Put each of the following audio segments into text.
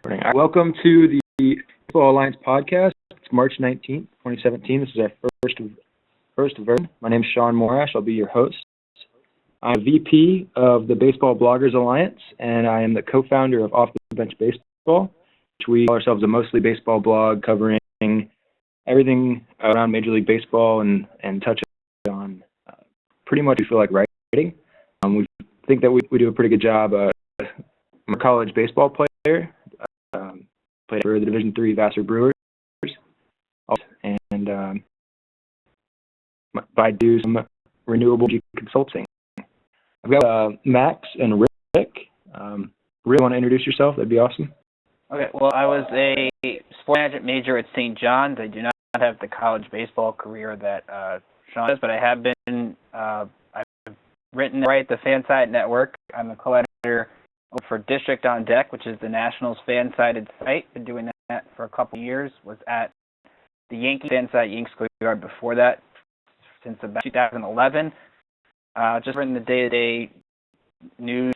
Welcome to the Baseball Alliance podcast. It's March 19th, 2017. This is our first version. My name is Sean Morash. I'll be your host. I'm VP of the Baseball Bloggers Alliance, and I am the co-founder of Off the Bench Baseball, which we call ourselves a mostly baseball blog covering everything around Major League Baseball and touch on pretty much we feel like writing. We think that we do a pretty good job. I'm a college baseball player. Played for the Division III Vassar Brewers, and I do some renewable energy consulting. I've got Max and Rick. Rick, want to introduce yourself? That'd be awesome. Okay, well, I was a sport management major at St. John's. I do not have the college baseball career that Sean does, but I have been, I've written and write the Fanside Network. I'm a co-editor for District on Deck, which is the Nationals fan-sided site. Been doing that for a couple of years. Was at the Yankee fan-site Yankee Schoolyard before that since about 2011. Just written the day-to-day news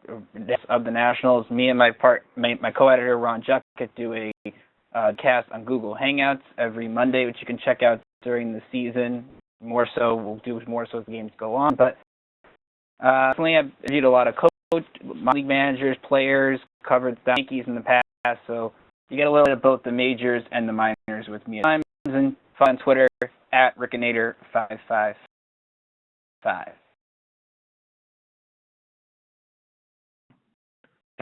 of the Nationals. Me and my co-editor Ron Juckett do a cast on Google Hangouts every Monday, which you can check out during the season. We'll do more so as the games go on. But definitely I've interviewed a lot of league managers, players, covered the Yankees in the past, so you get a little bit of both the majors and the minors with me at times. And follow on Twitter at Rickinator555.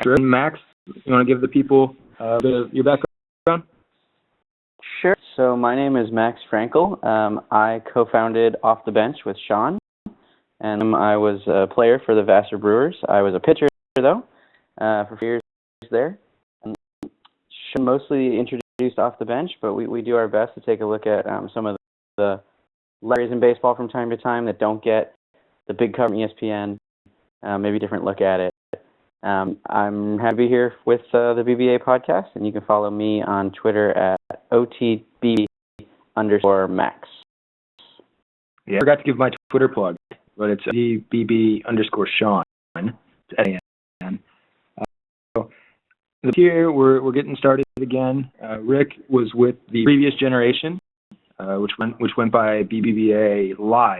Sure. Max, you want to give the people your background? Sure. So my name is Max Frankel. I co-founded Off the Bench with Sean. And I was a player for the Vassar Brewers. I was a pitcher, though, for 4 years there. And mostly introduced Off the Bench, but we do our best to take a look at some of the areas in baseball from time to time that don't get the big cover on ESPN, maybe a different look at it. I'm happy to be here with the BBBA podcast, and you can follow me on Twitter at OTB_Max. Yeah, I forgot to give my Twitter plug. But it's BB_Sean. So here we're getting started again. Rick was with the previous generation, which went by BBBA Live,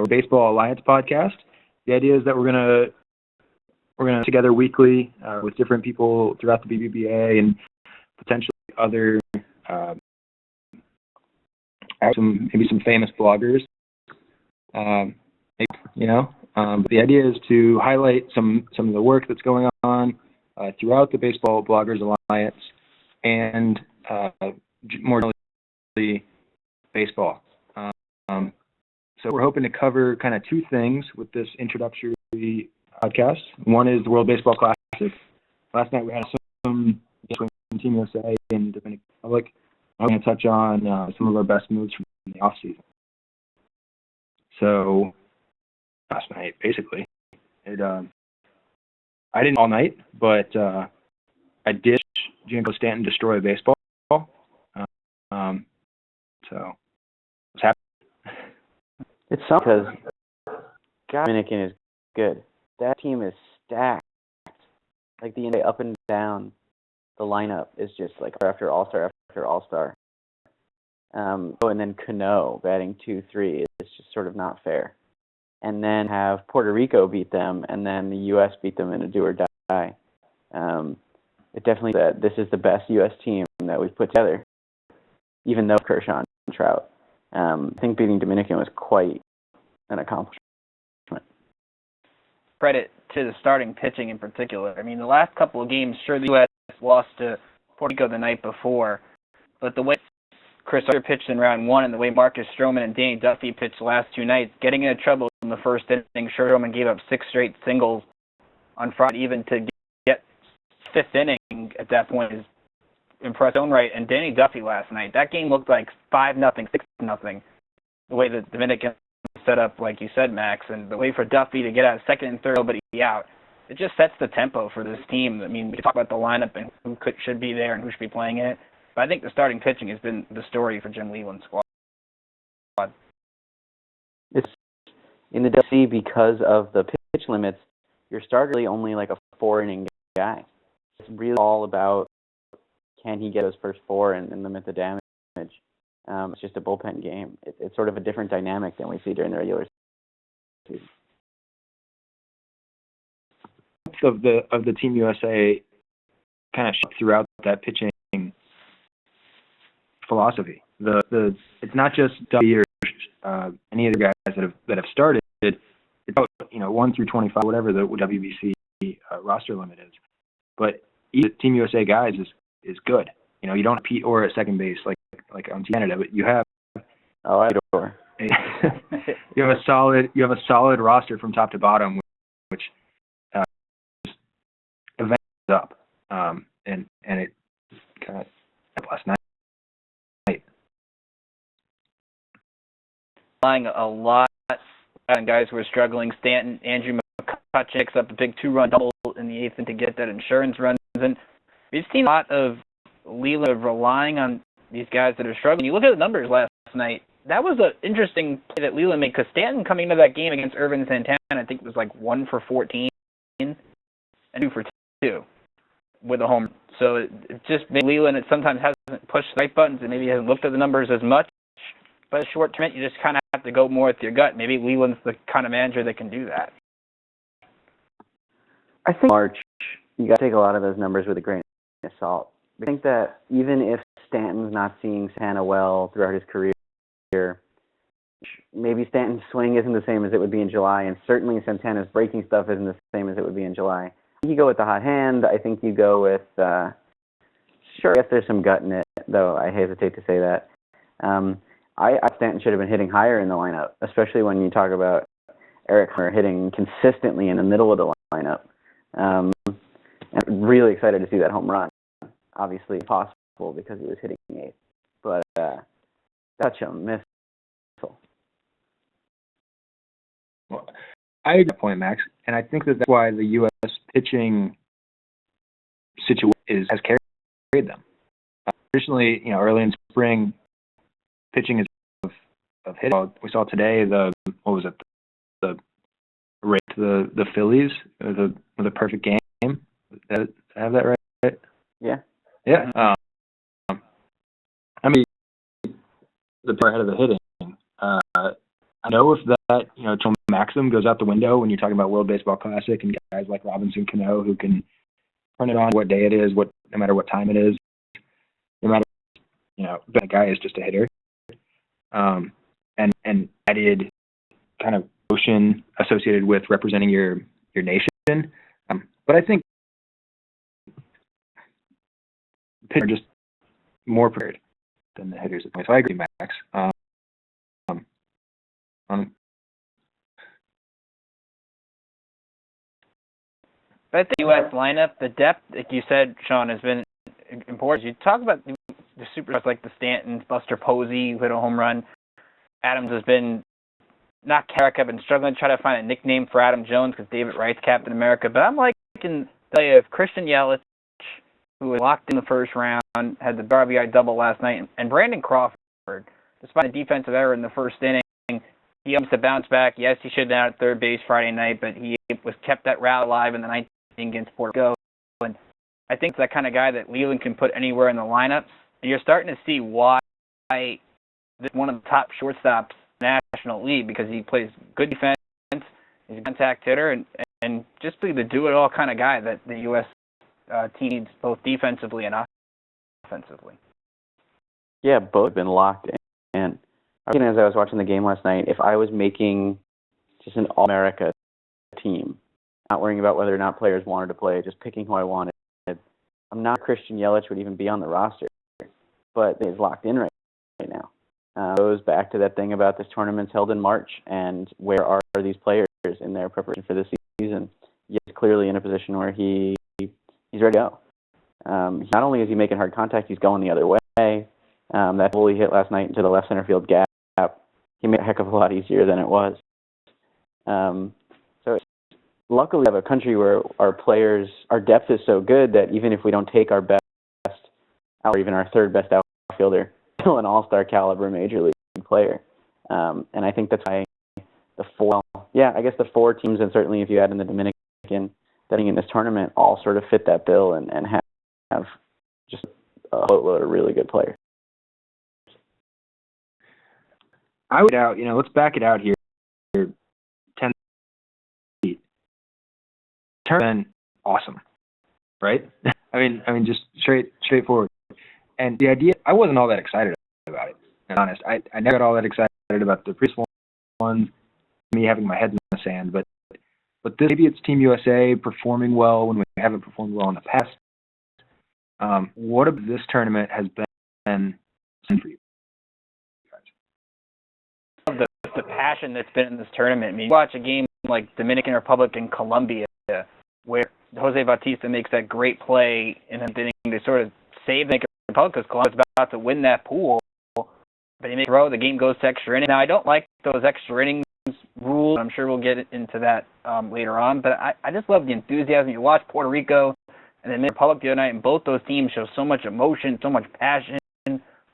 Baseball Alliance podcast. The idea is that we're gonna together weekly with different people throughout the BBBA and potentially other maybe some famous bloggers. But the idea is to highlight some of the work that's going on throughout the Baseball Bloggers Alliance and more generally baseball. So we're hoping to cover kind of two things with this introductory podcast. One is the World Baseball Classic. Last night we had some between Team USA and Dominican Republic. I'm going to touch on some of our best moves from the offseason. So last night, basically, I didn't all night, but I ditched Giancarlo Stanton destroy baseball. So what's happening? It's something because Dominican is good. That team is stacked. Like the up and down, the lineup is just like after All-Star after All-Star. And then Cano batting 2-3 is just sort of not fair. And then have Puerto Rico beat them, and then the U.S. beat them in a do or die. It definitely that this is the best U.S. team that we've put together, even though Kershaw and Trout. I think beating Dominican was quite an accomplishment. Credit to the starting pitching in particular. I mean, the last couple of games, sure, the U.S. lost to Puerto Rico the night before, but the way Chris Archer pitched in round one and the way Marcus Stroman and Danny Duffy pitched the last two nights, getting into trouble in the first inning. Stroman gave up 6 straight singles on Friday. Even to get fifth inning at that point is impressive own right. And Danny Duffy last night, that game looked like 5-0, 6-0. The way the Dominican set up, like you said, Max, and the way for Duffy to get out second and third, nobody out. It just sets the tempo for this team. I mean, we can talk about the lineup and who should be there and who should be playing in it. But I think the starting pitching has been the story for Jim Leyland's squad. It's in the WBC because of the pitch limits. Your starter really only like a 4-inning guy. really all about can he get those first four and limit the damage. It's just a bullpen game. It's sort of a different dynamic than we see during the regular season. Of the Team USA kind of throughout that pitching philosophy. It's not just W or any of the guys that have started. It's about 1 through 25, whatever the WBC roster limit is. But each Team USA guys is good. You don't compete or at second base like on Team Canada, but you have I adore. you have a solid roster from top to bottom, which just events up, and it kind of last night. Relying a lot on guys who are struggling. Stanton, Andrew McCutcheon picks up a big 2-run double in the 8th to get that insurance runs in. We've seen a lot of Leland relying on these guys that are struggling. You look at the numbers last night. That was an interesting play that Leland made because Stanton coming into that game against Irvin Santana, I think it was like 1 for 14 and 2 for 2 with a home. So it just made Leland, it sometimes hasn't pushed the right buttons and maybe hasn't looked at the numbers as much. But short term, you just kind of have to go more with your gut. Maybe Leland's the kind of manager that can do that. I think March, you got to take a lot of those numbers with a grain of salt. I think that even if Stanton's not seeing Santana well throughout his career, maybe Stanton's swing isn't the same as it would be in July, and certainly Santana's breaking stuff isn't the same as it would be in July. You go with the hot hand. I think you go with, sure, I guess there's some gut in it, though I hesitate to say that. I Stanton should have been hitting higher in the lineup, especially when you talk about Eric Hunter hitting consistently in the middle of the lineup. I'm really excited to see that home run. Obviously possible because he was hitting 8th, but such a missile. Well, I agree with that point, Max, and I think that's why the U.S. pitching situation has carried them. Traditionally, early in spring, pitching is of hitting. We saw today the rate to the Phillies, the perfect game. Did I have that right? Yeah. Yeah. I mean, the part ahead of the hitting. I know if that total maximum goes out the window when you're talking about World Baseball Classic and guys like Robinson Cano who can turn it on what day it is, no matter what time it is, no matter that guy is just a hitter. And added kind of motion associated with representing your nation. But I think pitchers are just more prepared than the hitters. So I agree, Max. But the U.S. lineup, the depth, like you said, Sean, has been important. You talk about the superstars like the Stantons, Buster Posey, who hit a home run. Adams has been, not Carrick, I've been struggling to try to find a nickname for Adam Jones because David Wright's Captain America. But I'm liking the play of Christian Yelich, who was locked in the first round, had the RBI double last night, and Brandon Crawford. Despite a defensive error in the first inning, he aims to bounce back. Yes, he should have been out at third base Friday night, but he was kept that rally alive in the ninth inning against Puerto Rico. And I think it's that kind of guy that Leland can put anywhere in the lineup. And you're starting to see why this is one of the top shortstops in the National League, because he plays good defense, he's a contact hitter, and just be the do-it-all kind of guy that the U.S. team needs both defensively and offensively. Yeah, both have been locked in. As I was watching the game last night, if I was making just an All-America team, not worrying about whether or not players wanted to play, just picking who I wanted, I'm not Christian Yelich would even be on the roster, but he's locked in right now. Goes back to that thing about this tournament's held in March, and where are these players in their preparation for this season? He's clearly in a position where he's ready to go. Not only is he making hard contact, he's going the other way. That goal he hit last night into the left center field gap, he made it a heck of a lot easier than it was. So luckily we have a country where our depth is so good that even if we don't take our best or even our third best outfielder, still an all-star caliber major league player. And I think that's why the four teams, and certainly if you add in the Dominican, that in this tournament all sort of fit that bill and have just a boatload of really good players. I would out, let's back it out here. 10 feet. Tournament, awesome, right? I mean, just straightforward. And the idea, I wasn't all that excited about it. To be honest, I never got all that excited about the previous one, me having my head in the sand. But this, maybe it's Team USA performing well when we haven't performed well in the past. What of this tournament has been for you? The passion that's been in this tournament. I mean, you watch a game like Dominican Republic and Colombia, where Jose Bautista makes that great play in the beginning to sort of save the Republic because Colombia's about to win that pool, but he makes a throw, the game goes to extra innings. Now, I don't like those extra innings rules. I'm sure we'll get into that later on, but I just love the enthusiasm. You watch Puerto Rico and then Republic the other night, and both those teams show so much emotion, so much passion.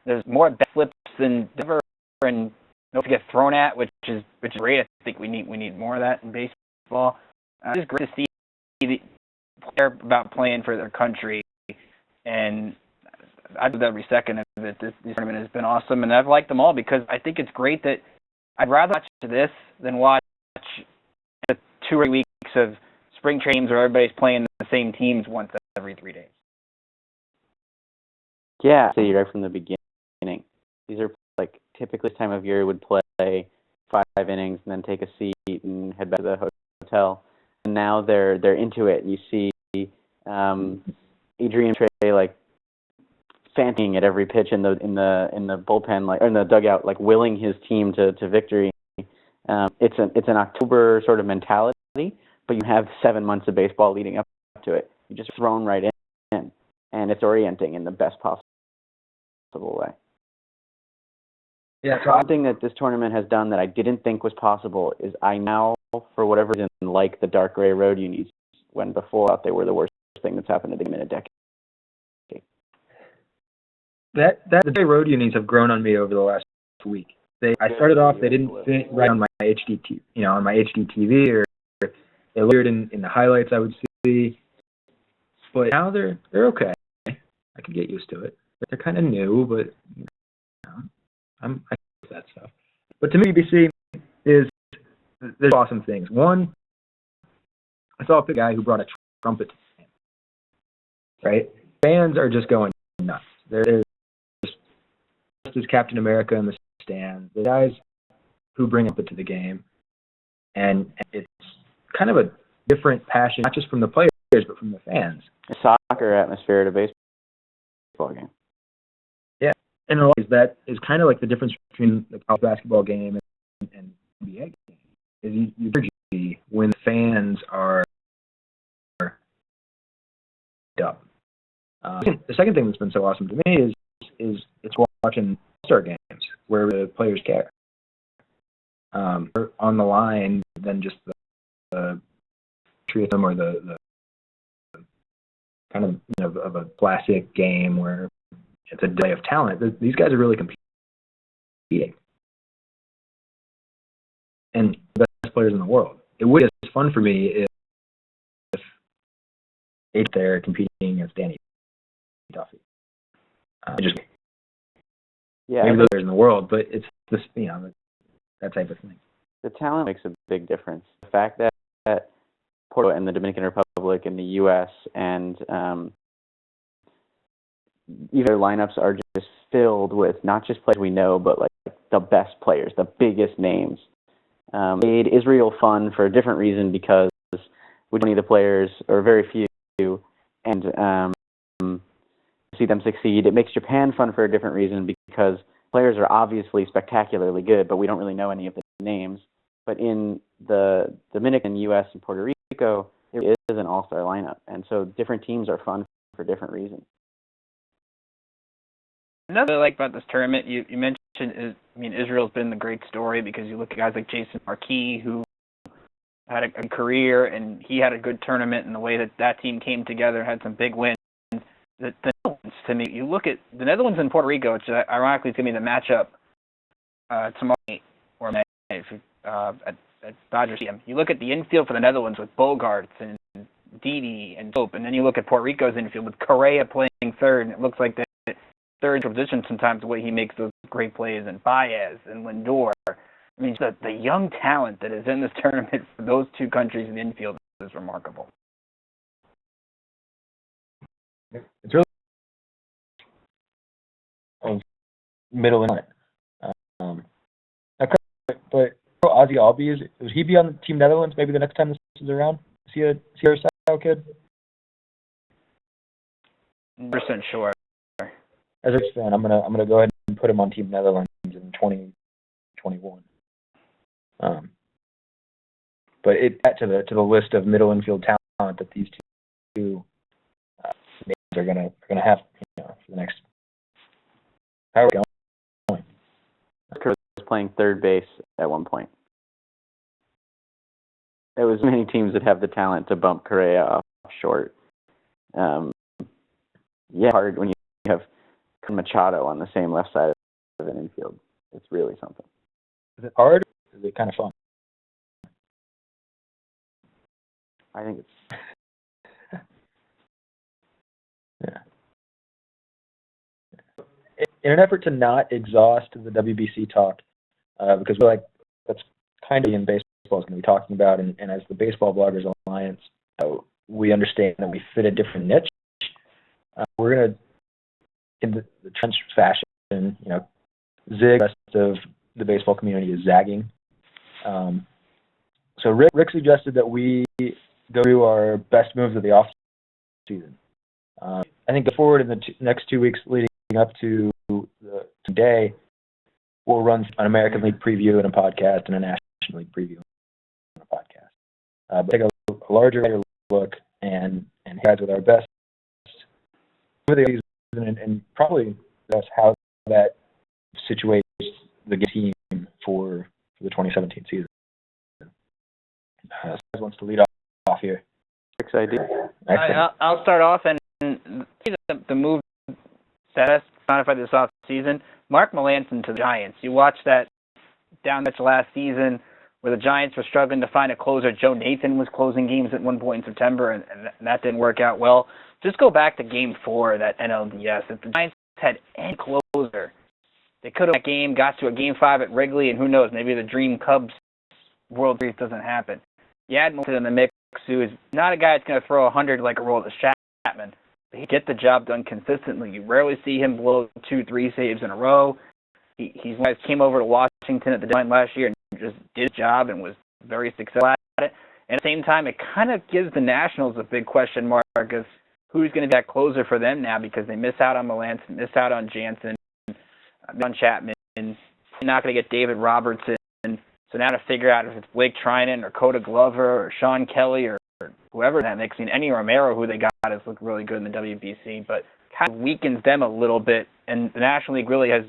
There's more bat flips than ever, and don't get thrown at, which is great. I think we need more of that in baseball. It's just great to see the player about playing for their country, and I do that every second of it. This tournament has been awesome, and I've liked them all because I think it's great that I'd rather watch this than watch 2 or 3 weeks of spring trainings where everybody's playing the same teams once every 3 days. Yeah, so right from the beginning. These are like typically this time of year would play 5 innings and then take a seat and head back to the hotel. And now they're into it. You see Adrian Trey like fanting at every pitch in the bullpen, like or in the dugout, like willing his team to victory. It's an October sort of mentality, but you have 7 months of baseball leading up to it. You're just thrown right in, and it's orienting in the best possible way. Yeah, so one thing that this tournament has done that I didn't think was possible is I now, for whatever reason, like the dark gray road unis, when before I thought they were the worst thing that's happened to the game in a decade. The gray road unis have grown on me over the last week. I started off, they didn't fit right on my HDTV, or they appeared in the highlights I would see, but now they're okay. I can get used to it. They're kind of new, but I like that stuff. But to me, BBC there's awesome things. One, I saw a guy who brought a trumpet to the game. Right? Fans are just going nuts. There's just as Captain America in the stands. The guys who bring it to the game, and it's kind of a different passion, not just from the players, but from the fans. A soccer atmosphere at a baseball game. Yeah, and in a lot of ways, that is kind of like the difference between the college basketball game and NBA game. Is you energy when fans are up. The second thing that's been so awesome to me is it's watching All-Star games where the players care. On the line than just the treat them or the kind of a classic game where it's a day of talent. These guys are really competing. And the best players in the world. It would be as fun for me if they're competing against Danny Duffy. Maybe the players in the world, but it's this, that type of thing. The talent makes a big difference. The fact that Puerto and the Dominican Republic and the U.S. and even their lineups are just filled with not just players we know, but like the best players, the biggest names. Made Israel fun for a different reason because we don't need the players, or very few, and see them succeed. It makes Japan fun for a different reason because players are obviously spectacularly good, but we don't really know any of the names. But in the Dominican, U.S., and Puerto Rico, there is an all-star lineup, and so different teams are fun for different reasons. Another thing I like about this tournament, you mentioned, Israel's been the great story because you look at guys like Jason Marquis, who had a career, and he had a good tournament in the way that team came together and had some big wins. The Netherlands, to me, you look at the Netherlands and Puerto Rico, which ironically is going to be the matchup tomorrow night or May at Dodger Stadium. You look at the infield for the Netherlands with Bogarts and Didi and Pope, and then you look at Puerto Rico's infield with Correa playing third, and it looks like the third position sometimes the way he makes those great plays, and Baez and Lindor. I mean, the young talent that is in this tournament for those two countries in the infield is remarkable. It's really middle and but Ozzy Albies, would he be on Team Netherlands maybe the next time this is around? Is he a style kid? 100% sure. As a fan, I'm gonna go ahead and put him on Team Netherlands in 2021. But it to the list of middle infield talent that these two names are gonna have, for the next. How are we going? Curtis was playing third base at one point. There was many teams that have the talent to bump Correa off short. Hard when you have Machado on the same left side of an infield. It's really something. Is it hard? Or is it kind of fun? I think it's yeah. In an effort to not exhaust the WBC talk, because we're like, that's kind of in baseball is going to be talking about, and as the Baseball Bloggers Alliance, we understand that we fit a different niche. We're going to, in the trench fashion, zig. The rest of the baseball community is zagging. So Rick suggested that we go through our best moves of the off season. I think go forward in the next 2 weeks leading up to today, we'll run an American League preview in a podcast and a National League preview in a podcast. But take a larger look and guys with our best and probably that's how that situates the team for the 2017 season. Wants to lead off here. Rick's idea. I'll start off, and the move that has modified this off season. Mark Melancon to the Giants. You watched that down the last season where the Giants were struggling to find a closer. Joe Nathan was closing games at one point in September, and that didn't work out well. Just go back to Game 4 of that NLDS. If the Giants had any closer, they could have that game, got to a Game 5 at Wrigley, and who knows, maybe the dream Cubs World Series doesn't happen. You add Melancon in the mix, who is not a guy that's going to throw 100 like a Aroldis Chapman, but he get the job done consistently. You rarely see him blow 2-3 saves in a row. He's came over to Washington at the deadline last year and just did his job and was very successful at it. And at the same time, it kind of gives the Nationals a big question mark of who's going to be that closer for them now, because they miss out on Melancon, miss out on Jansen, on Chapman, and not going to get David Robertson. So now to figure out if it's Blake Trinan or Coda Glover or Sean Kelly or whoever that makes. Eddie Romero, who they got, has looked really good in the WBC, but kind of weakens them a little bit. And the National League really has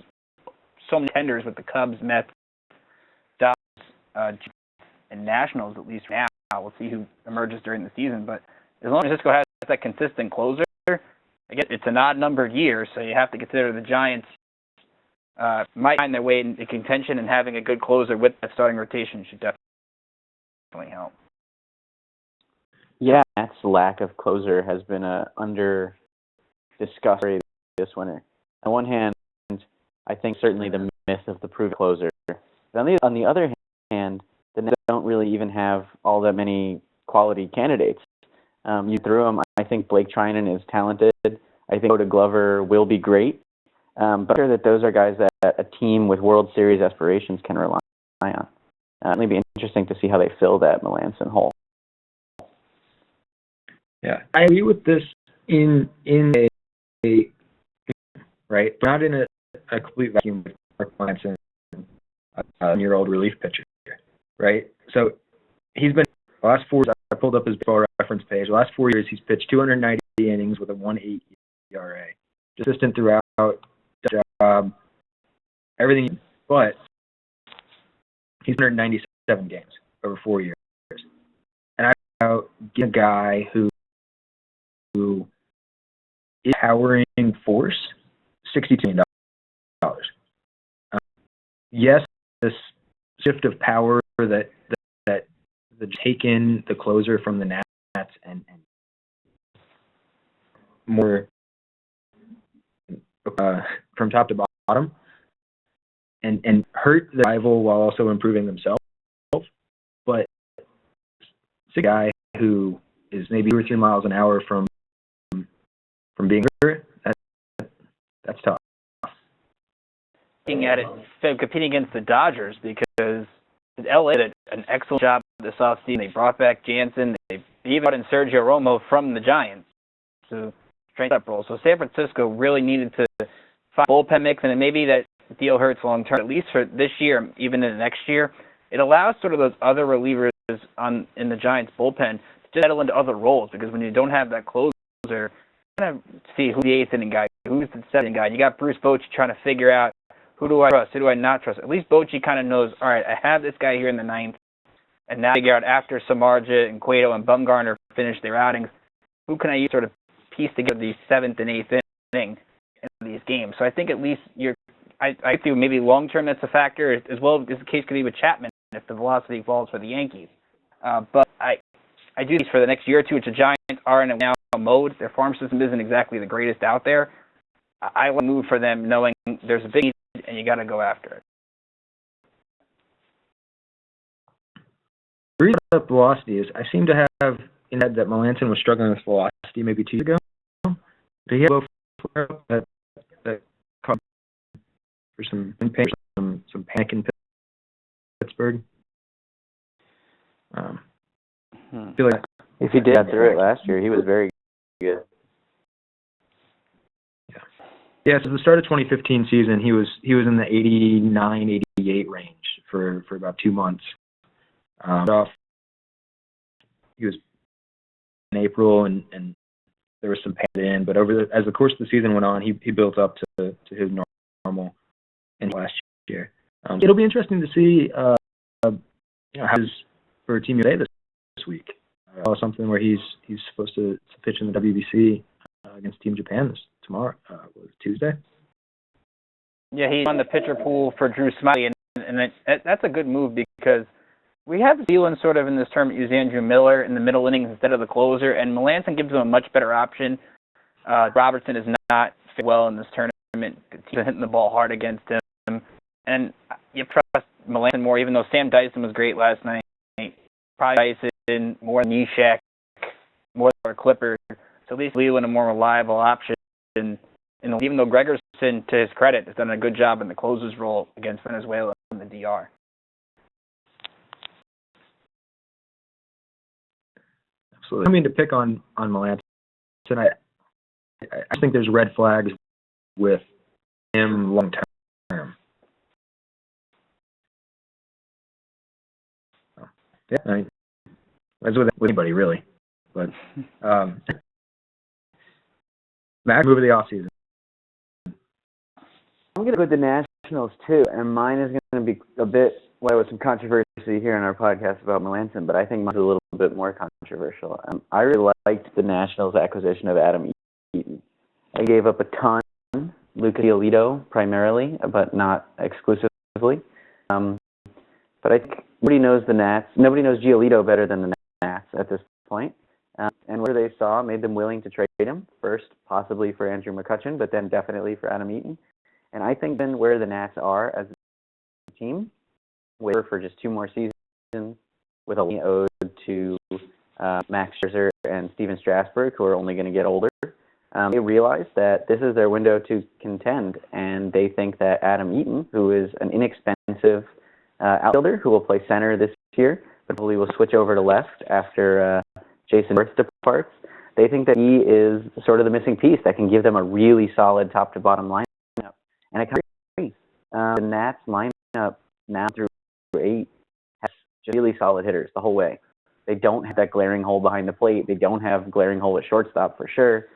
so many tenders with the Cubs, Mets, Dodgers, and Nationals, at least now. We'll see who emerges during the season. But as long as Cisco has that consistent closer, again, it's an odd-numbered year, so you have to consider the Giants might find their way into contention, and having a good closer with that starting rotation should definitely help. Yeah, Matt's lack of closer has been under discussed this winter. On one hand, I think certainly the myth of the proven closer. But on the other hand, the Nets don't really even have all that many quality candidates. You threw them. I think Blake Trinan is talented. I think Coda Glover will be great. But I'm sure that those are guys that a team with World Series aspirations can rely on. It'll be interesting to see how they fill that Melancon hole. Yeah, I agree with this in a right, not in a complete vacuum with Mark Melancon, a 1-year-old relief pitcher, right? So he's been the last 4 years. I pulled up his baseball reference page. The last 4 years, he's pitched 290 innings with a 1.8 ERA, consistent throughout. Job, everything, but he's 197 games over 4 years, and I get a guy who is powering force, $62 million. Yes, this shift of power that the taken the closer from the Nats and more from top to bottom and hurt the rival while also improving themselves. But it's a guy who is maybe 2 or 3 miles an hour from being hurt. That's tough. Looking at it, competing against the Dodgers, because LA did an excellent job this offseason. They brought back Jansen. They even brought in Sergio Romo from the Giants to strengthen that role. So San Francisco really needed to find a bullpen mix, and maybe that deal hurts long term, at least for this year, even in the next year. It allows sort of those other relievers in the Giants bullpen to settle into other roles, because when you don't have that closer, you kind of see who's the eighth inning guy, who's the seventh inning guy. You got Bruce Bochy trying to figure out who do I trust, who do I not trust. At least Bochy kind of knows, all right, I have this guy here in the ninth, and now I figure out after Samardzija and Cueto and Bumgarner finish their outings, who can I use sort of piece together the seventh and eighth inning in these games. So I think at least I think maybe long term that's a factor, as well as the case could be with Chapman if the velocity falls for the Yankees. But I do think for the next year or two, which the Giants are in a now mode. Their farm system isn't exactly the greatest out there. I will move for them knowing there's a big need and you got to go after it. The reason I brought up velocity is I seem to have in that Melanson was struggling with velocity maybe 2 years ago. Did he have that caught for some pain, some panic in Pittsburgh? I feel like if he did get through it last year, he was very good. Yeah, so the start of 2015 season, he was in the 89, 88 range for about 2 months. He was in April, and there was some pain in, but as the course of the season went on, he built up to his normal in last year. It'll be interesting to see how his for Team USA this week. Something where he's supposed to pitch in the WBC against Team Japan tomorrow, Tuesday. Yeah, he's on the pitcher pool for Drew Smyly, and that's a good move because we have feeling sort of in this tournament use Andrew Miller in the middle innings instead of the closer, and Melanson gives him a much better option. Robertson is not fit well in this tournament. He's hitting the ball hard against him, and you trust Melanson more, even though Sam Dyson was great last night. Probably Dyson, more Neshek, more Clippers. So at least Leland a more reliable option. And even though Gregerson, to his credit, has done a good job in the closer's role against Venezuela in the DR. Absolutely. I don't mean to pick on Melanson. I think there's red flags with him long term. Yeah, I mean, that's with anybody really. But Max, move of the offseason. I'm going to go with the Nationals too, and mine is going to be a bit, with some controversy here in our podcast about Melanson, but I think mine's a little bit more controversial. I really liked the Nationals' acquisition of Adam Eaton. I gave up a ton, Lucas Giolito primarily, but not exclusively. But I think nobody knows the Nats. Nobody knows Giolito better than the Nats at this point. And where they saw made them willing to trade him, first possibly for Andrew McCutchen, but then definitely for Adam Eaton. And I think then where the Nats are as a team, wait for just 2 more seasons with a ode to Max Scherzer and Steven Strasburg, who are only going to get older. They realize that this is their window to contend, and they think that Adam Eaton, who is an inexpensive outfielder who will play center this year, but probably will switch over to left after Jason Worth departs. They think that he is sort of the missing piece that can give them a really solid top-to-bottom lineup. And I kind of agree. The Nats lineup now through 8 has just really solid hitters the whole way. They don't have that glaring hole behind the plate. They don't have glaring hole at shortstop for sure.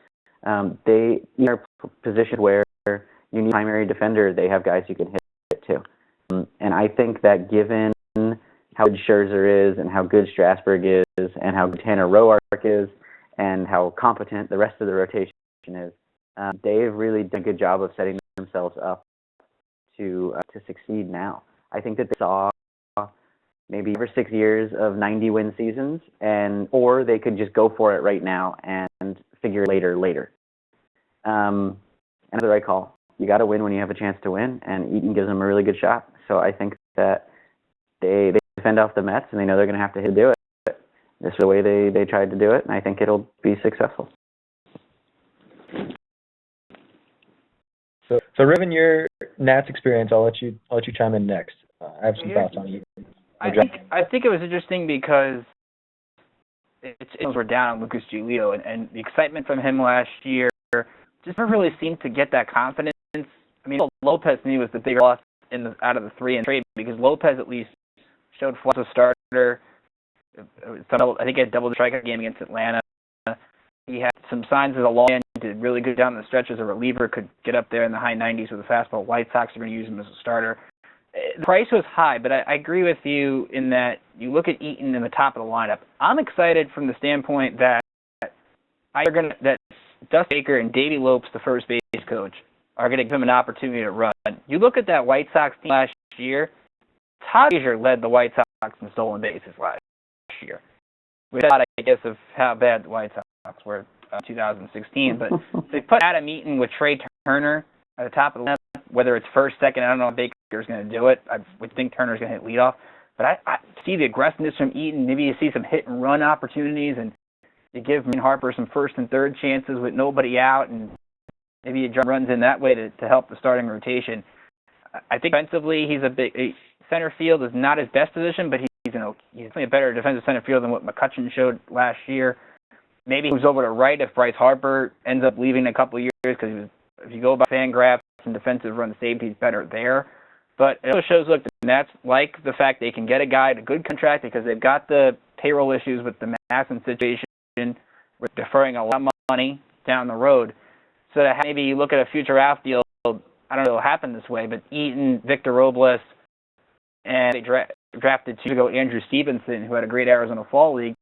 They are positioned where you need a primary defender. They have guys you can hit too. And I think that given how good Scherzer is and how good Strasburg is and how good Tanner Roark is and how competent the rest of the rotation is, they've really done a good job of setting themselves up to succeed now. I think that they saw maybe 5 or 6 years of 90-win seasons, or they could just go for it right now and figure it later. And the right call. You got to win when you have a chance to win, and Eaton gives them a really good shot. So I think that they defend off the Mets, and they know they're going to have to do it. This is the way they tried to do it, and I think it'll be successful. So Riven, your Nats experience, I'll let you chime in next. I have some thoughts on Eaton. I think it was interesting because its were down on Lucas Giolito, and the excitement from him last year just never really seemed to get that confidence. I mean, Lopez to me was the bigger loss out of the three in trade, because Lopez at least showed flaws as a starter. I think he had double the strikeout game against Atlanta. He had some signs as a long end, did really good down the stretch as a reliever, could get up there in the high 90s with a fastball. White Sox are going to use him as a starter. The price was high, but I agree with you in that you look at Eaton in the top of the lineup. I'm excited from the standpoint that that Dusty Baker and Davey Lopes, the first base coach, are going to give him an opportunity to run. You look at that White Sox team last year, Todd Frazier led the White Sox in stolen bases last year. We had a lot, I guess, of how bad the White Sox were in 2016, but they put Adam Eaton with Trey Turner at the top of the lineup, whether it's first, second, I don't know if Baker's going to do it. I would think Turner's going to hit leadoff. But I see the aggressiveness from Eaton. Maybe you see some hit-and-run opportunities, and you give Harper some first and third chances with nobody out, and maybe you jump runs in that way to help the starting rotation. I think defensively, center field is not his best position, but he's definitely a better defensive center field than what McCutchen showed last year. Maybe he moves over to right if Bryce Harper ends up leaving in a couple of years, because if you go by Fangraphs and defensive run saved, he's better there. But it also shows, look, the Nats like the fact they can get a guy at a good contract because they've got the payroll issues with the Masson situation, with deferring a lot of money down the road. So that maybe you look at a future outfield, I don't know if it'll happen this way, but Eaton, Victor Robles, and they drafted 2 years ago Andrew Stevenson, who had a great Arizona Fall League.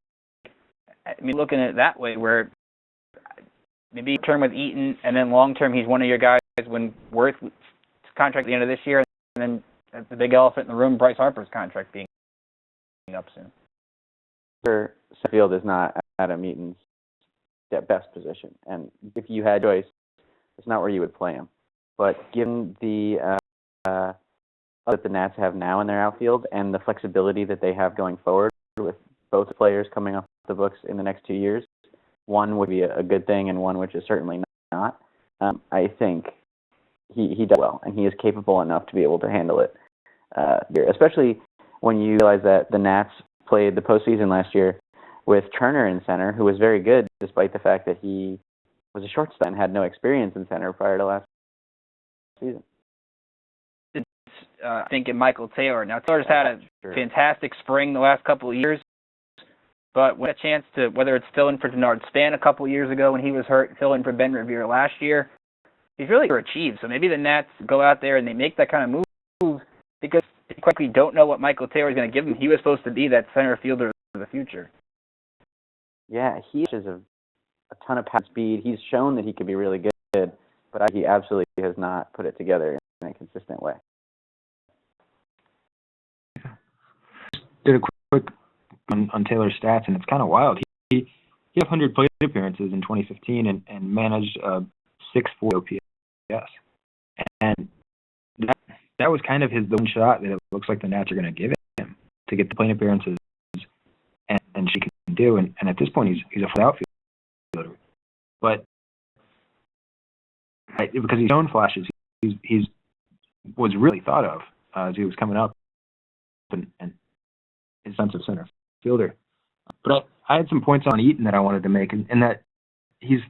I mean, looking at it that way, where maybe term with Eaton, and then long-term he's one of your guys when Worth's contract at the end of this year, and then the big elephant in the room, Bryce Harper's contract being up soon. Center field is not Adam Eaton's best position, and if you had choice, it's not where you would play him. But given the that the Nats have now in their outfield and the flexibility that they have going forward with both players coming off the books in the next 2 years, one would be a good thing and one which is certainly not. I think he does well, and he is capable enough to be able to handle it here, especially when you realize that the Nats played the postseason last year with Turner in center, who was very good despite the fact that he was a shortstop and had no experience in center prior to last season. Thinking Michael Taylor. Now, Taylor's had a fantastic spring the last couple of years, but with a chance to, whether it's fill in for Denard Span a couple of years ago when he was hurt, fill in for Ben Revere last year, he's really overachieved. So maybe the Nats go out there and they make that kind of move because they quickly don't know what Michael Taylor's going to give them. He was supposed to be that center fielder of the future. Yeah, he has a ton of pass speed. He's shown that he could be really good, but he absolutely has not put it together in a consistent way. Did a quick on Taylor's stats, and it's kind of wild. He had 100 plate appearances in 2015 and managed a 6.4 OPS. And that was kind of his one shot that it looks like the Nats are going to give him to get the plate appearances and she can do. And at this point, he's a full outfielder. But because he's shown flashes, he's was really thought of as he was coming up and his sense of center fielder. But I had some points on Eaton that I wanted to make, and that he's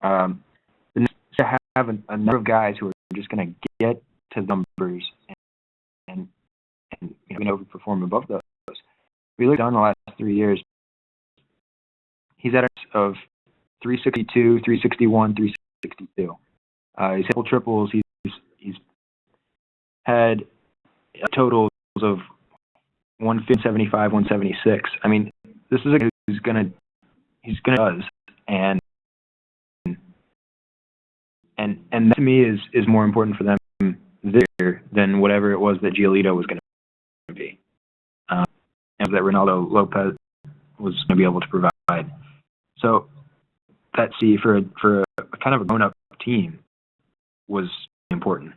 to have a number of guys who are just going to get to the numbers and overperform above those. We looked on the last 3 years. He's at a of 362, 361, 362. He's hit triples. He's had totals of 175, 176. I mean, this is a guy who's gonna does, and that to me is more important for them this year than whatever it was that Giolito was going to be, and that Ronaldo Lopez was going to be able to provide. So that's for a kind of a grown-up team was important.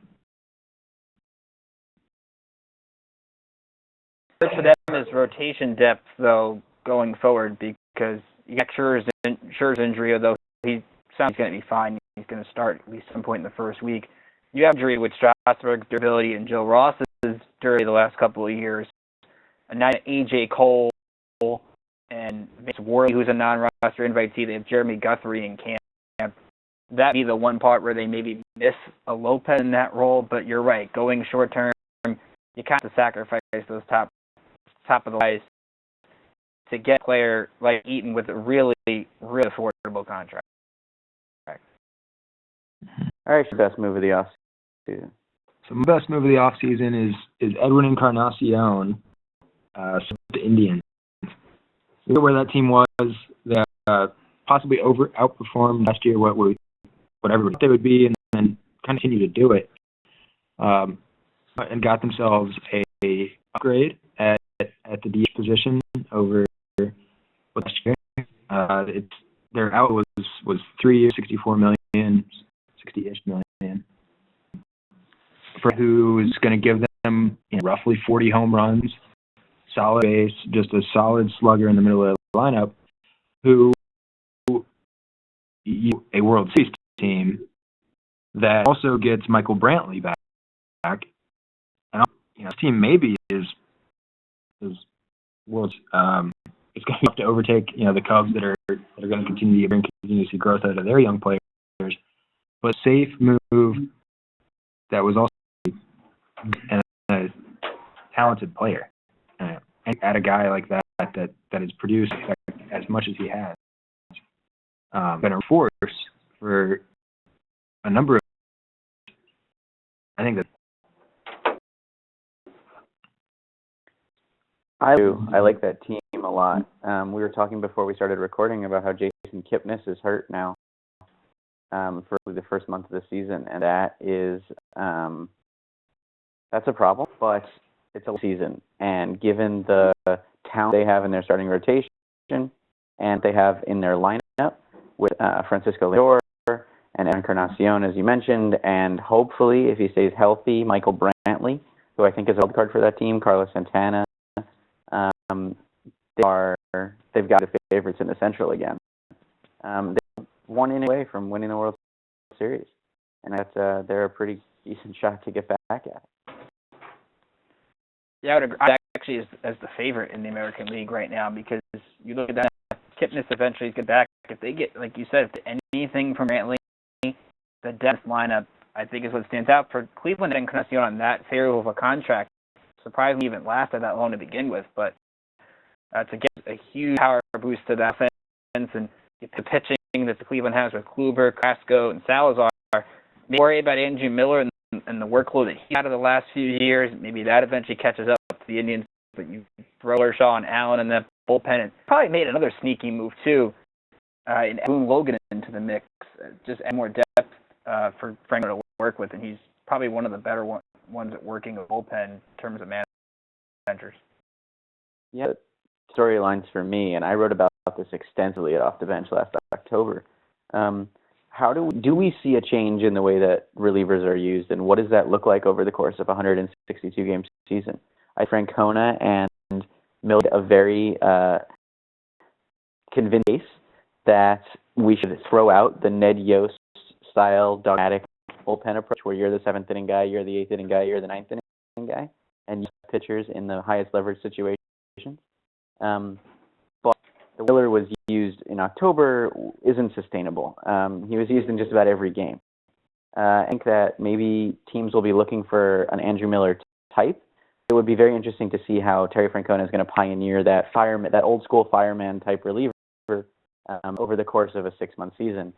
For them is rotation depth, though, going forward, because you got Scherzer's injury, although he sounds going to be fine. He's going to start at least some point in the first week. You have injury with Strasburg's durability and Joe Ross's durability the last couple of years. And now A.J. Cole and Vince Worley, who's a non-roster invitee. They have Jeremy Guthrie in camp. That'd be the one part where they maybe miss a Lopez in that role. But you're right, going short term, you kind of have to sacrifice those top of the list to get a player like Eaton with a really, really affordable contract. All right, your best move of the offseason. So my best move of the offseason is Edwin Encarnacion, the Indians. Look at where that team was, that possibly outperformed last year whatever they would be, and then continue to do it, and got themselves a upgrade at the DH position over last year. Their out was 3 years, $64 million, 60-ish million, for who is going to give them roughly 40 home runs, solid base, just a solid slugger in the middle of the lineup, who a World Series team that also gets Michael Brantley back. And this team maybe is world's it's going to have to overtake the Cubs that are going to continue to see growth out of their young players. But safe move that was also a talented player, and at a guy like that has produced as much as he has, been a force for a number of. I think that. I like that team a lot. We were talking before we started recording about how Jason Kipnis is hurt now for the first month of the season, and that is that's a problem. But it's a season, and given the talent they have in their starting rotation and they have in their lineup with Francisco Lindor and Encarnacion, as you mentioned, and hopefully, if he stays healthy, Michael Brantley, who I think is a wild card for that team, Carlos Santana. They've got the favorites in the Central again. They're 1 inning away from winning the World Series, and they're a pretty decent shot to get back at it. Yeah, I would agree. Actually, as the favorite in the American League right now, because you look at that, Kipnis eventually get back. If they get, like you said, if anything from Brantley, the depth lineup, I think is what stands out for Cleveland and Encarnacion on that favorable of a contract. Surprisingly, even lasted that long to begin with, but to get a huge power boost to that offense and get the pitching that the Cleveland has with Kluber, Carrasco, and Salazar, maybe worry about Andrew Miller and the workload that he had in the last few years. Maybe that eventually catches up to the Indians, but you throw Kershaw and Allen in the bullpen, and probably made another sneaky move too, in Boone Logan into the mix, just add more depth for Franco to work with, and he's probably one of the better ones at working a bullpen in terms of managers. Yeah, storylines for me, and I wrote about this extensively at Off the Bench last October. How do we see a change in the way that relievers are used, and what does that look like over the course of a 162-game season? Francona and Miller a very convinced case that we should throw out the Ned Yost style dogmatic bullpen approach, where you're the 7th inning guy, you're the 8th inning guy, you're the 9th inning guy, and use pitchers in the highest leverage situations. But the Wheeler was used in October isn't sustainable. He was used in just about every game. I think that maybe teams will be looking for an Andrew Miller type. It would be very interesting to see how Terry Francona is going to pioneer that old school fireman type reliever over the course of a 6-month season.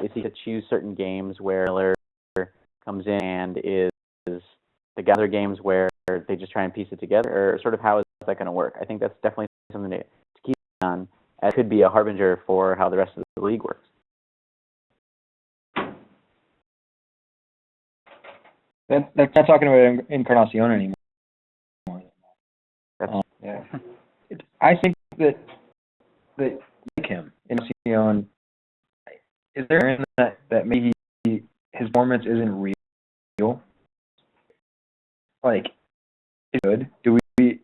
Is he to choose certain games where Miller comes in and is the other games where they just try and piece it together, or sort of how is that going to work? I think that's definitely something to keep on. It could be a harbinger for how the rest of the league works. That's not talking about Encarnacion anymore. Yeah. I think that like him, Encarnacion, is there that maybe his performance isn't real? Like, it's good. Do we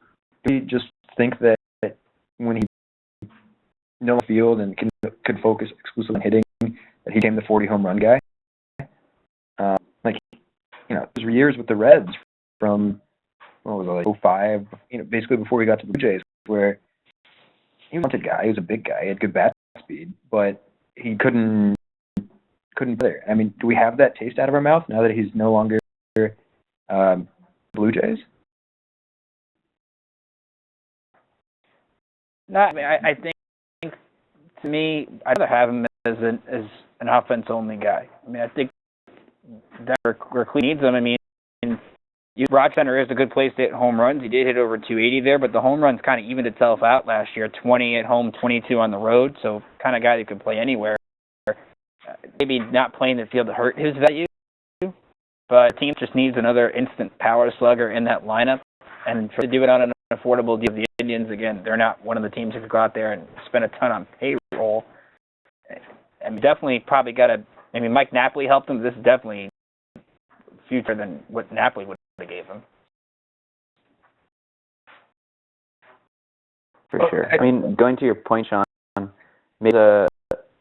just think that when he no field and could focus exclusively on hitting, that he became the 40 home run guy? Like, those were years with the Reds from, what was it, like 05, basically before he got to the Blue Jays, where he was a guy, he was a big guy, he had good bat speed, but he couldn't play there. I mean, do we have that taste out of our mouth now that he's no longer Blue Jays? No, I mean, I think to me, I'd rather have him as an offense-only guy. I mean, I think that where Cleveland needs him. I mean, Rock Center is a good place to hit home runs. He did hit over 280 there, but the home runs kind of evened itself out last year. 20 at home, 22 on the road, so kind of guy that could play anywhere. Maybe not playing the field to hurt his value, but the team just needs another instant power slugger in that lineup, and to do it on an affordable deal. The Indians, again, they're not one of the teams who could go out there and spend a ton on payroll. And definitely probably got to. I mean, Mike Napoli helped him. This is definitely future than what Napoli would have gave him. For sure. I mean, going to your point, Sean, maybe the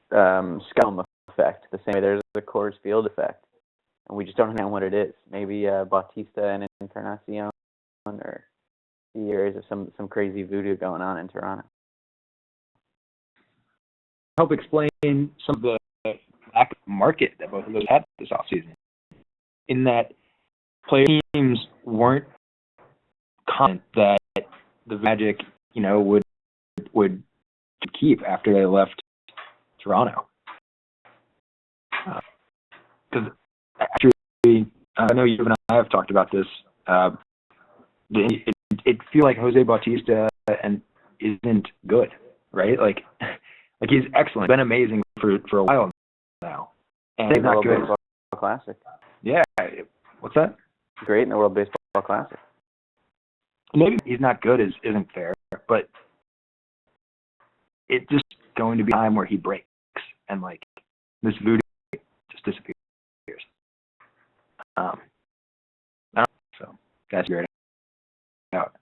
Scum effect, the same way there's the Coors Field effect, and we just don't know what it is. Maybe Bautista and Encarnacion, or the areas of some crazy voodoo going on in Toronto. Help explain some of the lack of market that both of those had this offseason, in that player teams weren't confident that the Magic, would keep after they left Toronto. Because actually, I know you and I have talked about this. It feels like Jose Bautista isn't good, right? Like he's excellent, been amazing for a while now, and he's not good. Baseball Classic. Yeah, what's that? Great in the World Baseball Classic. Maybe he's not good isn't fair, but it's just going to be a time where he breaks and this voodoo just disappears. I don't know, so that's great. Out.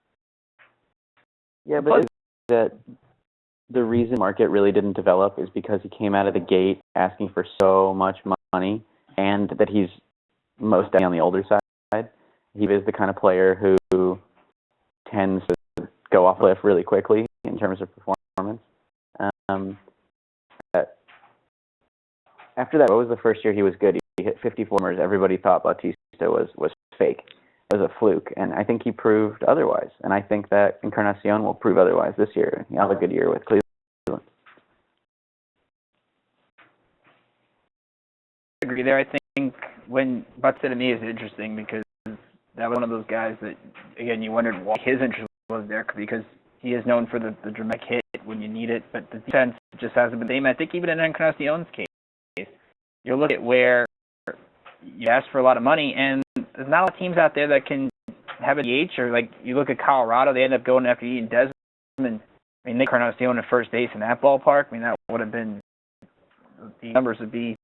Yeah, but that the reason market really didn't develop is because he came out of the gate asking for so much money, and that he's most on the older side. He is the kind of player who tends to go off the cliff really quickly in terms of performance. After that, what was the first year he was good? He hit 54 homers. Everybody thought Bautista was fake. It was a fluke, and I think he proved otherwise. And I think that Encarnacion will prove otherwise this year. He'll have a good year with Cleveland. I agree there. I think when Bautista to me is interesting because that was one of those guys that, again, you wondered why his interest was there, because he is known for the dramatic hit when you need it, but the defense just hasn't been the same. I think even in Encarnacion's case, you look at where you ask for a lot of money, and there's not a lot of teams out there that can have a DH, or you look at Colorado, they end up going after Ian Desmond. I mean, Nick Encarnacion at first base in that ballpark, I mean, that would have been, the numbers would be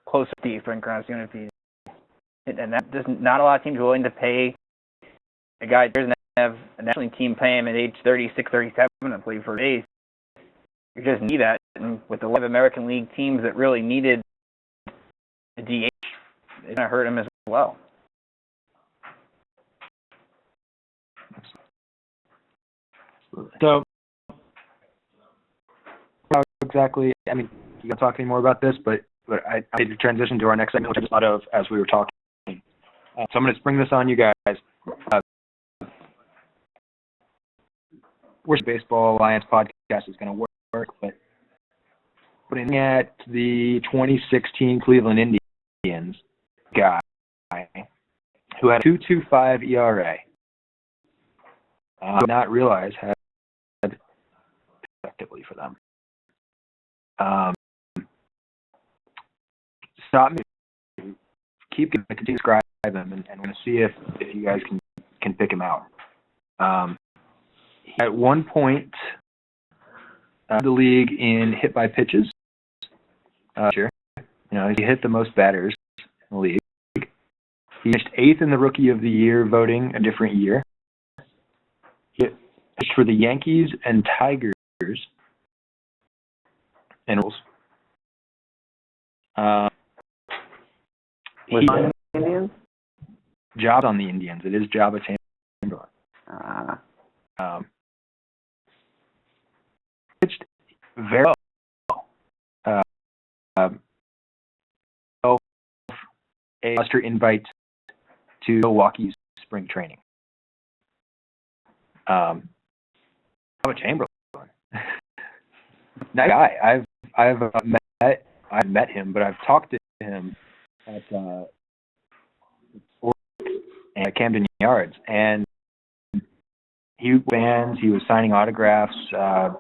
close to Steve for Encarnacion if he, and that there's not a lot of teams willing to pay a guy who doesn't have a national team pay him at age 36, 37 to play for base. You just need that, and with a lot of American League teams that really needed a DH, it's going to hurt him as well. So, exactly, I mean, you can talk any more about this, but I need to transition to our next segment, which I just thought of as we were talking. So I'm going to spring this on you guys. Where's the Baseball Alliance podcast is going to work, but putting at the 2016 Cleveland Indians guy who had a 2.25 ERA, did not realize had effectively for them. Stop me. Keep going to continue to describe him, and we're going to see if you guys can pick him out. At one point, the league in hit by pitches, Sure. He hit the most batters in the league. He finished 8th in the Rookie of the Year voting a different year. He pitched for the Yankees and Tigers and Royals. Was on the Indians? Job on the Indians. It is Jabba Chamberlain. Pitched very well. A roster invite to Milwaukee's spring training. Jabba Chamberlain. That guy. I've met him, but I've talked to him at Camden Yards, and he was signing autographs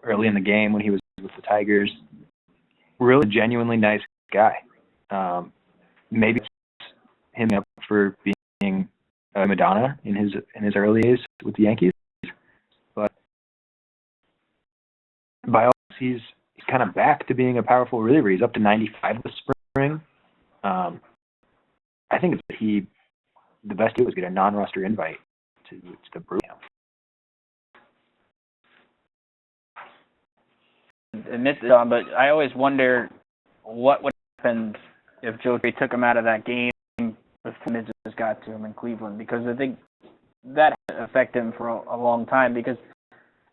early in the game when he was with the Tigers. Really genuinely nice guy. Maybe it's him up for being Madonna in his early days with the Yankees, but by all means, he's kind of back to being a powerful reliever. He's up to 95 this spring. I think the best do was get a non-roster invite to the Brewers. Admit it, John, but I always wonder what would happen if Joe Torre took him out of that game before midges got to him in Cleveland, because I think that affected him for a long time, because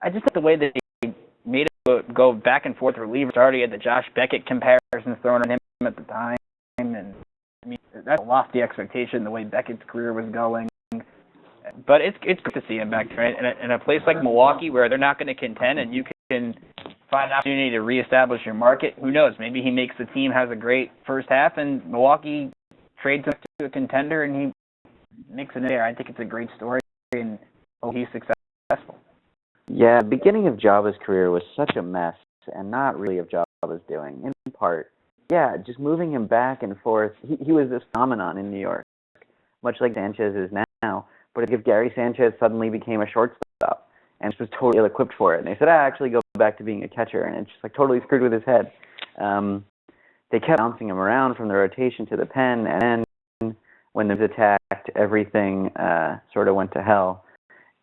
I just think the way that they made it go back and forth relievers. Already had the Josh Beckett comparison thrown at him at the time, and I mean that's a lofty expectation the way Beckett's career was going. But it's good to see him back there in a place like Milwaukee where they're not going to contend, and you can find an opportunity to reestablish your market. Who knows? Maybe he makes the team, has a great first half, and Milwaukee trades him to a contender, and he makes it there. I think it's a great story, and hope he's successful. Yeah, the beginning of Jabba's career was such a mess, and not really of Jabba's doing, in part. Yeah, just moving him back and forth. He was this phenomenon in New York, much like Sanchez is now. But if Gary Sanchez suddenly became a shortstop and was totally ill-equipped for it, and they said, actually go back to being a catcher, and it's just like totally screwed with his head. They kept bouncing him around from the rotation to the pen, and then when the attacked, everything sort of went to hell.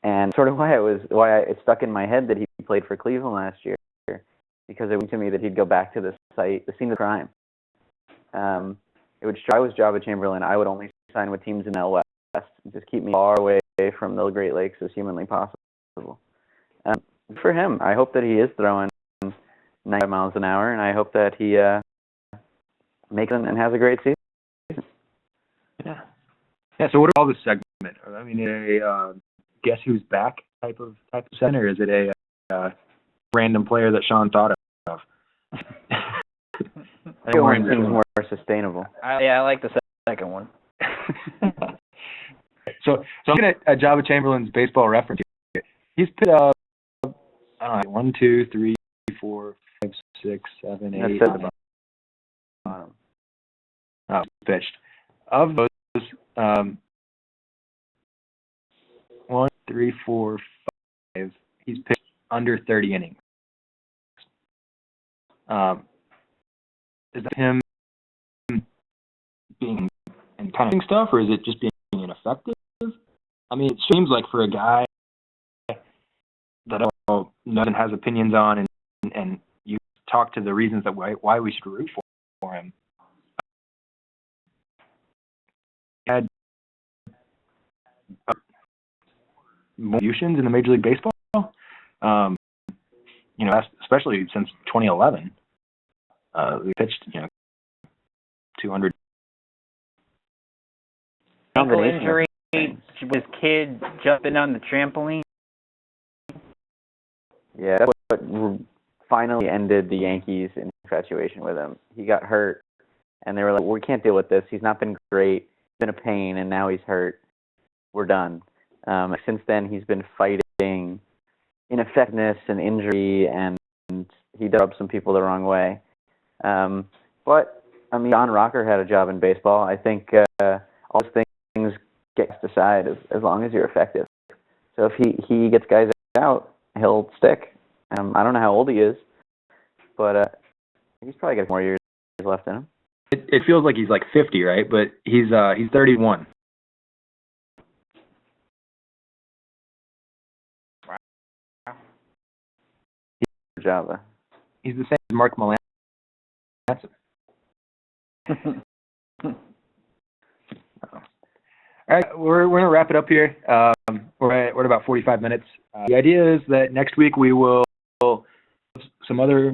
And sort of why it stuck in my head that he played for Cleveland last year, because it went to me that he'd go back to the scene of crime. If I was Jabba Chamberlain, I would only sign with teams in the West. Just keep me far away from the Great Lakes as humanly possible. For him, I hope that he is throwing 95 miles an hour, and I hope that he makes it and has a great season. Yeah. So what about this segment? I mean, guess who's back type of segment, or is it a random player that Sean thought of? I think one seems more sustastainable. I like the second one. So I'm looking at Jabba Chamberlain's baseball reference here. He's pitched 1, 2, 3, 4, 5, 6, 7, 8. That's at the bottom. Oh, pitched. Of those, 1, 3, 4, 5. He's pitched under 30 innings. Is that him being and kind of stuff, or is it just being ineffective? I mean, it seems like for a guy that nothing has opinions on, and you talk to the reasons that why we should root for him. He had more contributions in the Major League Baseball. Especially since 2011. We pitched, 200. Ankle injury, his kid jumping on the trampoline. Yeah, that's what finally ended the Yankees' infatuation with him. He got hurt, and they were like, we can't deal with this. He's not been great. He's been a pain, and now he's hurt. We're done. Since then, he's been fighting ineffectiveness and injury, and he rubbed some people the wrong way. But, I mean, John Rocker had a job in baseball. I think all those things get aside as long as you're effective. So if he gets guys out, he'll stick. I don't know how old he is, but he's probably got more years left in him. It feels like he's like 50, right? But he's 31. Java. He's the same as Mark Melanson. All right, we're gonna wrap it up here. We're at about 45 minutes. The idea is that next week we will have some other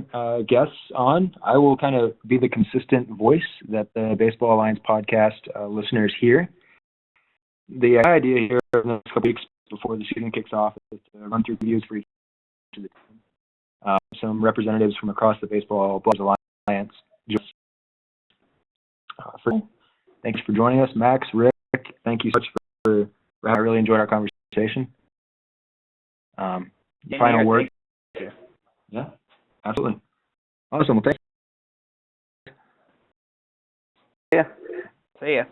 guests on. I will kind of be the consistent voice that the Baseball Alliance podcast listeners hear. The idea here in the next couple weeks before the season kicks off is to run through reviews for each of the team. Some representatives from across the Baseball Alliance. Thanks for joining us, Max, Rick. Thank you so much for I really enjoyed our conversation. Final word? Yeah, absolutely. Awesome. Well, thanks. Yeah. See ya.